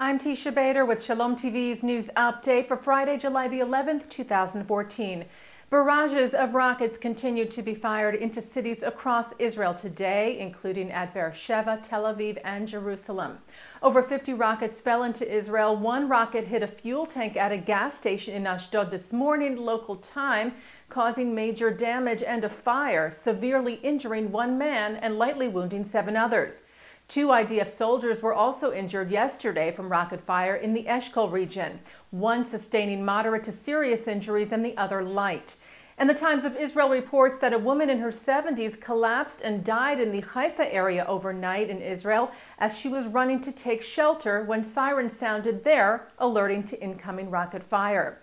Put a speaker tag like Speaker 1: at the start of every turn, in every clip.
Speaker 1: I'm Teisha Bader with Shalom TV's news update for Friday, July the 11th, 2014. Barrages of rockets continued to be fired into cities across Israel today, including at Beersheba, Tel Aviv, and Jerusalem. Over 50 rockets fell into Israel. One rocket hit a fuel tank at a gas station in Ashdod this morning, local time, causing major damage and a fire, severely injuring one man and lightly wounding 7 others. 2 IDF soldiers were also injured yesterday from rocket fire in the Eshkol region, one sustaining moderate to serious injuries and the other light. And the Times of Israel reports that a woman in her 70s collapsed and died in the Haifa area overnight in Israel as she was running to take shelter when sirens sounded there, alerting to incoming rocket fire.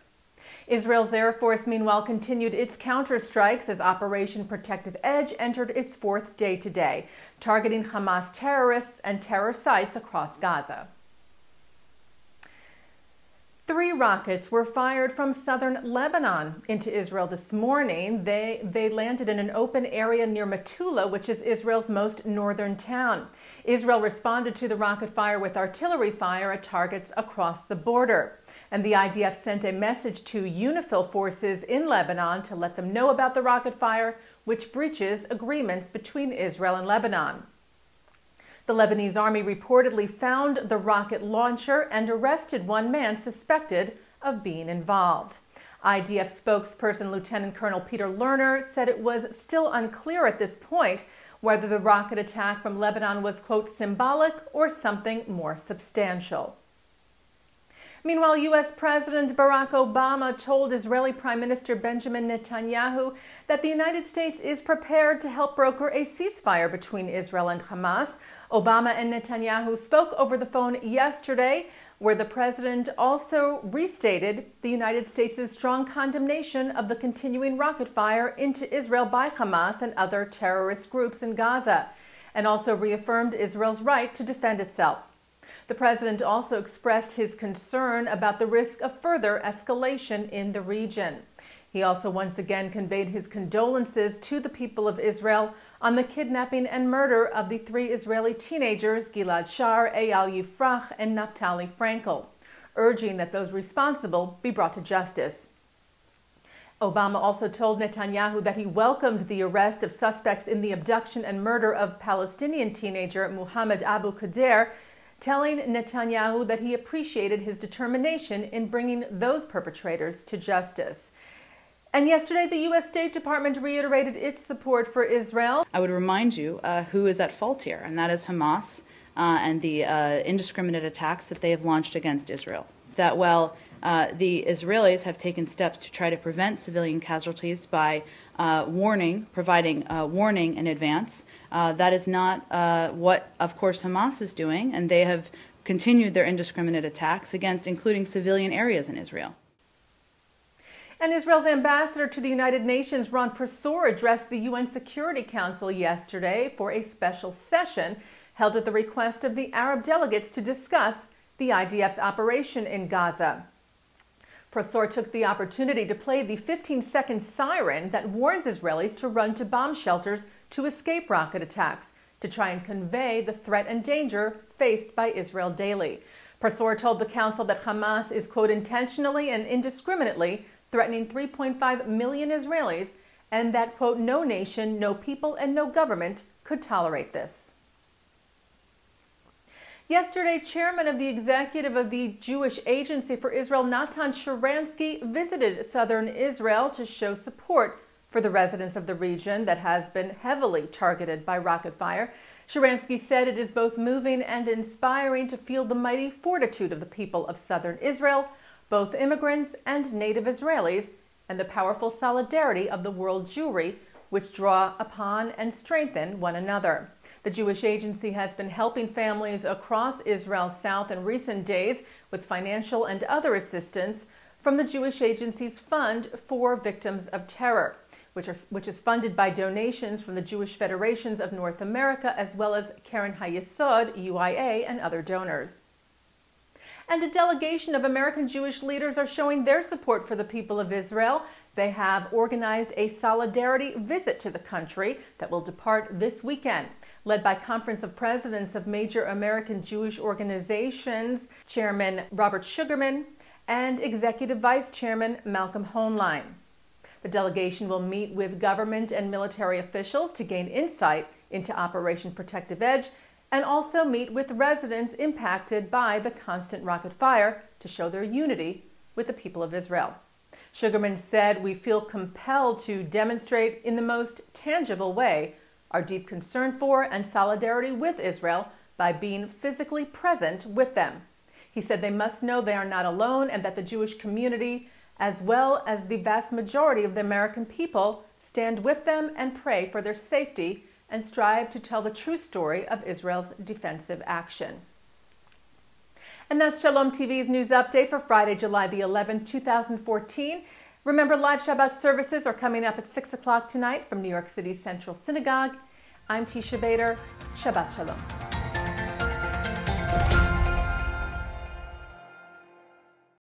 Speaker 1: Israel's Air Force, meanwhile, continued its counterstrikes as Operation Protective Edge entered its 4th day today, targeting Hamas terrorists and terror sites across Gaza. 3 rockets were fired from southern Lebanon into Israel this morning. They landed in an open area near Metula, which is Israel's most northern town. Israel responded to the rocket fire with artillery fire at targets across the border. And the IDF sent a message to UNIFIL forces in Lebanon to let them know about the rocket fire, which breaches agreements between Israel and Lebanon. The Lebanese army reportedly found the rocket launcher and arrested one man suspected of being involved. IDF spokesperson Lieutenant Colonel Peter Lerner said it was still unclear at this point whether the rocket attack from Lebanon was, quote, symbolic or something more substantial. Meanwhile, U.S. President Barack Obama told Israeli Prime Minister Benjamin Netanyahu that the United States is prepared to help broker a ceasefire between Israel and Hamas. Obama and Netanyahu spoke over the phone yesterday, where the president also restated the United States' strong condemnation of the continuing rocket fire into Israel by Hamas and other terrorist groups in Gaza, and also reaffirmed Israel's right to defend itself. The president also expressed his concern about the risk of further escalation in the region. He also once again conveyed his condolences to the people of Israel on the kidnapping and murder of the 3 Israeli teenagers, Gilad Shar, Eyal Yifrach, and Naftali Frankel, urging that those responsible be brought to justice. Obama also told Netanyahu that he welcomed the arrest of suspects in the abduction and murder of Palestinian teenager Muhammad Abu Qadir, telling Netanyahu that he appreciated his determination in bringing those perpetrators to justice. And yesterday, the U.S. State Department reiterated its support for Israel.
Speaker 2: I would remind you who is at fault here, and that is Hamas and the indiscriminate attacks that they have launched against Israel. That while the Israelis have taken steps to try to prevent civilian casualties by providing warning in advance, that is not what, of course, Hamas is doing, and they have continued their indiscriminate attacks against including civilian areas in Israel.
Speaker 1: And Israel's ambassador to the United Nations, Ron Prosor, addressed the UN Security Council yesterday for a special session held at the request of the Arab delegates to discuss the IDF's operation in Gaza. Prosor took the opportunity to play the 15-second siren that warns Israelis to run to bomb shelters to escape rocket attacks, to try and convey the threat and danger faced by Israel daily. Prosor told the council that Hamas is, quote, intentionally and indiscriminately threatening 3.5 million Israelis, and that, quote, no nation, no people, and no government could tolerate this. Yesterday, chairman of the executive of the Jewish Agency for Israel, Natan Sharansky, visited southern Israel to show support for the residents of the region that has been heavily targeted by rocket fire. Sharansky said it is both moving and inspiring to feel the mighty fortitude of the people of southern Israel, both immigrants and native Israelis, and the powerful solidarity of the world Jewry, which draw upon and strengthen one another. The Jewish Agency has been helping families across Israel's south in recent days with financial and other assistance from the Jewish Agency's Fund for Victims of Terror, which is funded by donations from the Jewish Federations of North America, as well as Keren HaYesod, UIA, and other donors. And a delegation of American Jewish leaders are showing their support for the people of Israel. They have organized a solidarity visit to the country that will depart this weekend. led by Conference of Presidents of major American Jewish organizations, Chairman Robert Sugarman and Executive Vice Chairman Malcolm Hoenlein. The delegation will meet with government and military officials to gain insight into Operation Protective Edge and also meet with residents impacted by the constant rocket fire to show their unity with the people of Israel. Sugarman said, "We feel compelled to demonstrate in the most tangible way our deep concern for and solidarity with Israel by being physically present with them." He said they must know they are not alone and that the Jewish community, as well as the vast majority of the American people, stand with them and pray for their safety and strive to tell the true story of Israel's defensive action. And that's Shalom TV's news update for Friday, July the 11th, 2014. Remember, live Shabbat services are coming up at 6 o'clock tonight from New York City's Central Synagogue. I'm Teisha Bader. Shabbat Shalom.